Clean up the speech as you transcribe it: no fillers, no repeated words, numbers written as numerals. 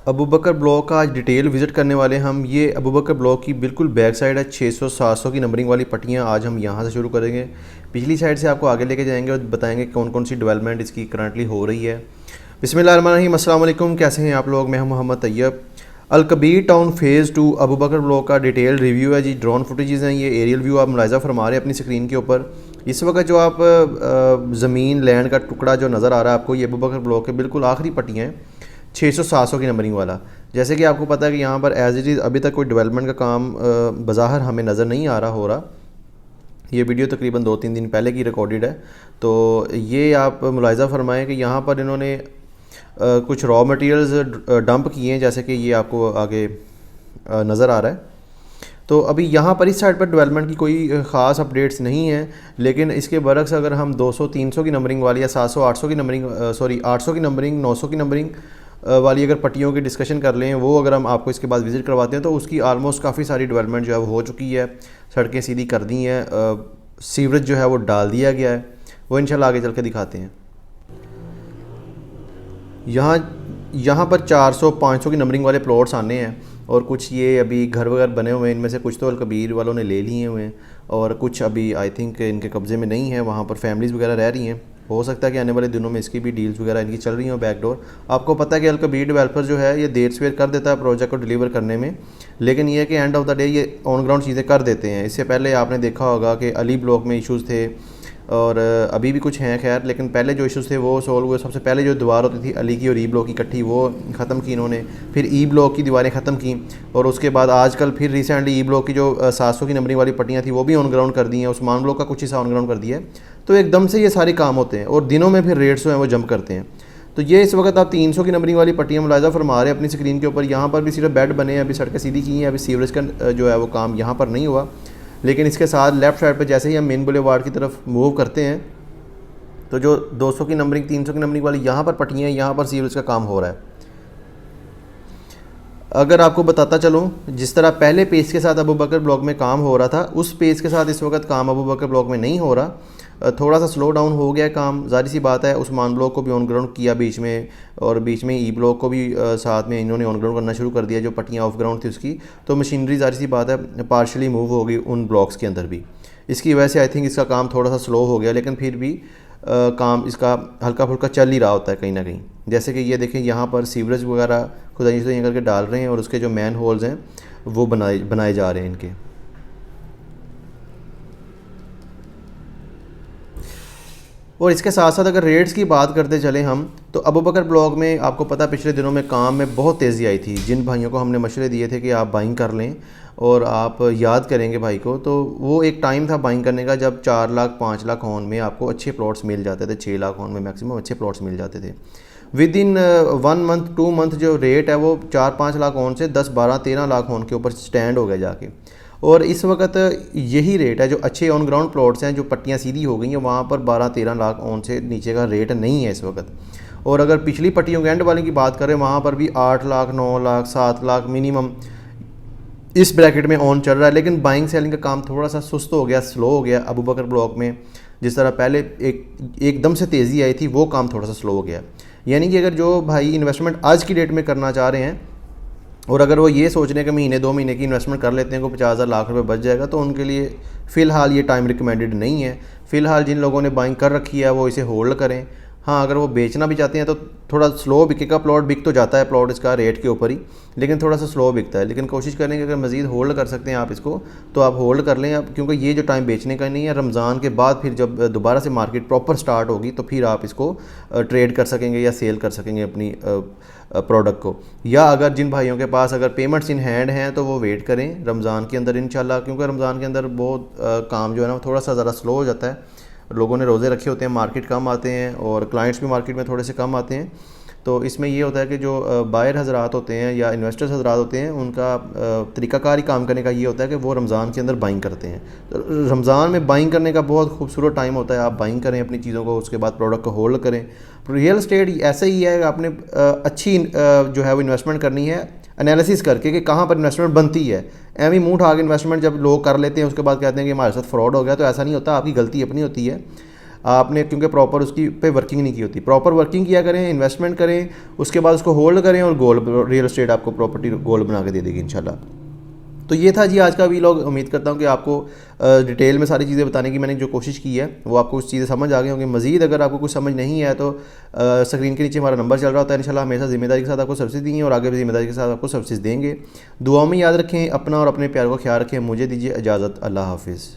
अबू बकर block का आज detail visit करने वाले हम। ये अबू बकर ब्लॉक की बिल्कुल बैक साइड है। 600-700 की नंबरिंग वाली पट्टियाँ आज हम यहाँ से शुरू करेंगे। पिछली साइड से आपको आगे लेके जाएंगे और बताएंगे कौन कौन सी डेवलपमेंट इसकी करंटली हो रही है। बिस्मिल्लाहिर्रहमानिर्रहीम, अस्सलाम वालेकुम। कैसे हैं आप लोग? मैं हूं मोहम्मद तैयब। अल कबीर टाउन फ़ेज़ 2 अबू बकर ब्लॉक का डिटेल रिव्यू है जी। ड्रोन फुटेजेस हैं, ये एरियल व्यू आप मुलाहिज़ा फरमा रहे हैं अपनी स्क्रीन के ऊपर। इस वक्त जो आप ज़मीन लैंड का टुकड़ा जो नज़र आ रहा है आपको, ये अबू बकर ब्लॉक के बिल्कुल आखिरी पट्टियाँ हैं, 600-700 की नंबरिंग वाला। जैसे कि आपको पता है कि यहाँ पर एज इट इज़ अभी तक कोई डेवलपमेंट का काम बज़ाहिर हमें नज़र नहीं आ रहा हो रहा। ये वीडियो तकरीबन 2-3 दिन पहले की रिकॉर्डेड है। तो ये आप मुलाहिज़ा फरमाएँ कि यहाँ पर इन्होंने कुछ रॉ मटेरियल्स डंप किए हैं, जैसे कि ये आपको आगे नज़र आ रहा है। तो अभी यहाँ पर इस साइड पर डेवलपमेंट की कोई ख़ास अपडेट्स नहीं हैं, लेकिन इसके बरक्स अगर हम 200-300 की नंबरिंग वाली या 700-800 की नंबरिंग 800 की नंबरिंग 900 की नंबरिंग वाली अगर पट्टियों की डिस्कशन कर लें, वो अगर हम आपको इसके बाद विज़िट करवाते हैं तो उसकी आलमोस्ट काफ़ी सारी डेवलपमेंट जो है वो हो चुकी है। सड़कें सीधी कर दी हैं, सीवरेज जो है वो डाल दिया गया है। वो इंशाल्लाह आगे चल के दिखाते हैं। यहाँ पर 400-500 की नंबरिंग वाले प्लॉट्स आने हैं, और कुछ ये अभी घर वगैरह बने हुए हैं। इनमें से कुछ तो अल कबीर वालों ने ले लिए हुए हैं और कुछ अभी आई थिंक इनके कब्ज़े में नहीं है। वहाँ पर फैमिलीज़ वगैरह रह रही हैं। हो सकता है कि आने वाले दिनों में इसकी भी डील्स वगैरह इनकी चल रही हों बैकडोर। आपको पता है कि अल कबीर डेवलपर जो है ये देर सवेर कर देता है प्रोजेक्ट को डिलीवर करने में, लेकिन ये है कि एंड ऑफ द डे ये ऑन ग्राउंड चीज़ें कर देते हैं। इससे पहले आपने देखा होगा कि अली ब्लॉक में इश्यूज़ थे और अभी भी कुछ हैं खैर, लेकिन पहले जो इश्यूज़ थे वो सॉल्व हुए। सबसे पहले जो दीवार होती थी अली की और ई ब्लॉक की इकट्ठी, वो ख़त्म की इन्होंने। फिर ई ब्लॉक की दीवारें ख़त्म की, और उसके बाद आजकल फिर रिसेंटली ई ब्लॉक की जो 700 की नंबरिंग वाली पट्टियाँ थी वो भी ऑन ग्राउंड कर दी हैं। उस्मान ब्लॉक का कुछ हिस्सा ऑन ग्राउंड कर दिया है। तो एकदम से ये सारे काम होते हैं और दिनों में फिर रेट्स जो हैं वो जंप करते हैं। तो ये इस वक्त आप 300 की नंबरिंग वाली पट्टियाँ मुलाहिज़ा फरमा रहे हैं अपनी स्क्रीन के ऊपर। यहाँ पर भी सिर्फ बेड बने हैं, अभी सड़कें सीधी की हैं। अभी सीवरेज का जो है वो काम यहाँ पर नहीं हुआ, लेकिन इसके साथ लेफ़्ट साइड पर जैसे ही हम मेन बुलेवार्ड की तरफ मूव करते हैं तो जो 200 की नंबरिंग 300 की नंबरिंग वाली यहाँ पर पट्टियाँ हैं, यहाँ पर सीवरेज का काम हो रहा है। अगर आपको बताता चलूँ, जिस तरह पहले पेज के साथ अबू बकर ब्लॉक में काम हो रहा था, उस पेज के साथ इस वक्त काम अबू बकर ब्लॉक में नहीं हो रहा। थोड़ा सा स्लो डाउन हो गया काम, ज़ाहिर सी बात है। उस्मान ब्लॉक को भी ऑन ग्राउंड किया बीच में, और बीच में ई ब्लॉक को भी साथ में इन्होंने ऑन ग्राउंड करना शुरू कर दिया। जो पट्टियाँ ऑफ ग्राउंड थी उसकी तो मशीनरी ज़ाहिर सी बात है पार्शली मूव हो गई उन ब्लॉक्स के अंदर भी। इसकी वजह से आई थिंक इसका काम थोड़ा सा स्लो हो गया, लेकिन फिर भी काम इसका हल्का फुल्का चल ही रहा होता है कहीं ना कहीं। जैसे कि ये देखें, यहाँ पर सीवरेज वगैरह खुदाई से करके डाल रहे हैं, और उसके जो मैन होल्स हैं वो बनाए जा रहे हैं इनके। और इसके साथ साथ अगर रेट्स की बात करते चलें हम, तो अबू बकर ब्लॉक में आपको पता पिछले दिनों में काम में बहुत तेज़ी आई थी। जिन भाइयों को हमने मशवरे दिए थे कि आप बाइंग कर लें और आप याद करेंगे भाई को, तो वो एक टाइम था बाइंग करने का जब 4 लाख 5 लाख ऑन में आपको अच्छे प्लॉट्स मिल जाते थे। 6 लाख ऑन में मैक्सिमम अच्छे प्लॉट्स मिल जाते थे। विद इन 1 मंथ 2 मंथ जो रेट है वो 4-5 लाख ऑन से 10-12-13 लाख ऑन के ऊपर स्टैंड हो गया जाके। और इस वक्त यही रेट है, जो अच्छे ऑन ग्राउंड प्लॉट्स हैं, जो पट्टियाँ सीधी हो गई हैं, वहाँ पर 12-13 लाख ऑन से नीचे का रेट नहीं है इस वक्त। और अगर पिछली पट्टियों के एंड वाले की बात करें, वहाँ पर भी 8 लाख 9 लाख 7 लाख मिनिमम इस ब्रैकेट में ऑन चल रहा है। लेकिन बाइंग सेलिंग का काम थोड़ा सा सुस्त हो गया, स्लो हो गया अबू बकर ब्लॉक में। जिस तरह पहले एकदम से तेज़ी आई थी, वो काम थोड़ा सा स्लो हो गया। यानी कि अगर जो भाई इन्वेस्टमेंट आज की डेट में करना चाह रहे हैं, और अगर वो ये सोच रहे हैं कि महीने 2 महीने की इन्वेस्टमेंट कर लेते हैं को 50,000 लाख रुपए बच जाएगा, तो उनके लिए फ़िलहाल ये टाइम रिकमेंडेड नहीं है। फ़िलहाल जिन लोगों ने बाइंग कर रखी है वो इसे होल्ड करें। हाँ, अगर वो बेचना भी चाहते हैं तो थोड़ा स्लो बिकेगा। प्लॉट बिक तो जाता है प्लॉट इसका रेट के ऊपर ही, लेकिन थोड़ा सा स्लो बिकता है। लेकिन कोशिश करें कि अगर मज़ीद होल्ड कर सकते हैं आप इसको, तो आप होल्ड कर लें अब, क्योंकि ये जो टाइम बेचने का नहीं है। रमज़ान के बाद फिर जब दोबारा से मार्केट प्रॉपर स्टार्ट होगी तो फिर आप इसको ट्रेड कर सकेंगे या सेल कर सकेंगे अपनी प्रोडक्ट को। या अगर जिन भाइयों के पास अगर पेमेंट्स इन हैंड हैं तो वो वेट करें रमज़ान के अंदर इंशाल्लाह, क्योंकि रमज़ान के अंदर बहुत काम जो है ना थोड़ा सा ज़रा स्लो हो जाता है। लोगों ने रोज़े रखे होते हैं, मार्केट कम आते हैं, और क्लाइंट्स भी मार्केट में थोड़े से कम आते हैं। तो इसमें ये होता है कि जो बायर हजरात होते हैं या इन्वेस्टर्स हजरात होते हैं, उनका तरीक़ाकार ही काम करने का ये होता है कि वो रमज़ान के अंदर बाइंग करते हैं। तो रमज़ान में बाइंग करने का बहुत खूबसूरत टाइम होता है। आप बाइंग करें अपनी चीज़ों को, उसके बाद प्रोडक्ट को होल्ड करें। रियल एस्टेट ऐसे ही है कि आपने अच्छी जो है वो इन्वेस्टमेंट करनी है एनालिसिस करके कि कहाँ पर इन्वेस्टमेंट बनती है। एम ही मुँह उठा के इन्वेस्टमेंट जब लोग कर लेते हैं उसके बाद कहते हैं कि हमारे साथ फ्रॉड हो गया, तो ऐसा नहीं होता, आपकी गलती अपनी होती है। आपने क्योंकि प्रॉपर उसकी पे वर्किंग नहीं की होती। प्रॉपर वर्किंग किया करें, इन्वेस्टमेंट करें, उसके बाद उसको होल्ड करें और गोल रियल एस्टेट आपको प्रॉपर्टी गोल बना के दे देगी इंशाल्लाह। तो ये था जी आज का वीलॉग। उम्मीद करता हूँ कि आपको डिटेल में सारी चीज़ें बताने की मैंने जो कोशिश की है वो आपको कुछ चीज़ें समझ आ गई होंगी। मज़ीद अगर आपको कुछ समझ नहीं है तो स्क्रीन के नीचे हमारा नंबर चल रहा होता है। इंशाल्लाह हमेशा ज़िम्मेदारी के साथ आपको सर्विस दी है और आगे भी ज़िम्मेदारी के साथ आपको सर्विस देंगे। दुआओं में याद रखें, अपना और अपने प्यार को ख्याल रखें। मुझे दीजिए इजाज़त। अल्लाह हाफिज़।